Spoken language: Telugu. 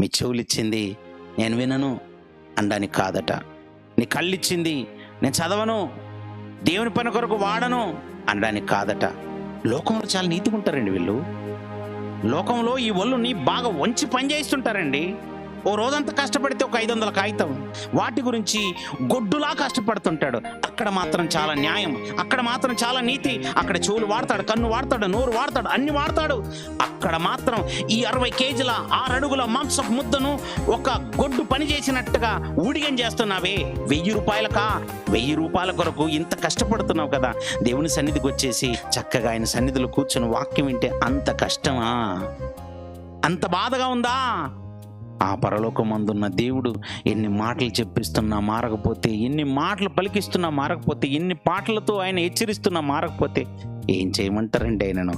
మీ చెవులిచ్చింది నేను వినను అనడానికి కాదట. నీ కళ్ళిచ్చింది నేను చదవను, దేవుని పని కొరకు వాడను అనడానికి కాదట. లోకంలో చాలా నీతిగా ఉంటారండి వీళ్ళు. లోకంలో ఈ ఒళ్ళుని బాగా వంచి పని చేయిస్తుంటారండి. ఓ రోజంతా కష్టపడితే ఒక 500 కాగితం, వాటి గురించి గొడ్డులా కష్టపడుతుంటాడు. అక్కడ మాత్రం చాలా న్యాయం, అక్కడ మాత్రం చాలా నీతి. అక్కడ చెవులు వాడతాడు, కన్ను వాడతాడు, నోరు వాడతాడు, అన్ని వాడతాడు. అక్కడ మాత్రం ఈ 60 కేజీల 6 అడుగుల మాంసపు ముద్దను ఒక గొడ్డు పని చేసినట్టుగా ఊడిగం చేస్తున్నావే. 1000 రూపాయలకా? 1000 రూపాయల కొరకు ఇంత కష్టపడుతున్నావు కదా. దేవుని సన్నిధికి వచ్చేసి చక్కగా ఆయన సన్నిధిలో కూర్చొని వాక్యం వింటే అంత కష్టమా? అంత బాధగా ఉందా? ఆ పరలోకమందున్న దేవుడు ఎన్ని మాటలు చెప్పిస్తున్నా మారకపోతే, ఎన్ని మాటలు పలికిస్తున్నా మారకపోతే, ఎన్ని పాటలతో ఆయన హెచ్చరిస్తున్నా మారకపోతే ఏం చేయమంటారండి ఆయనను?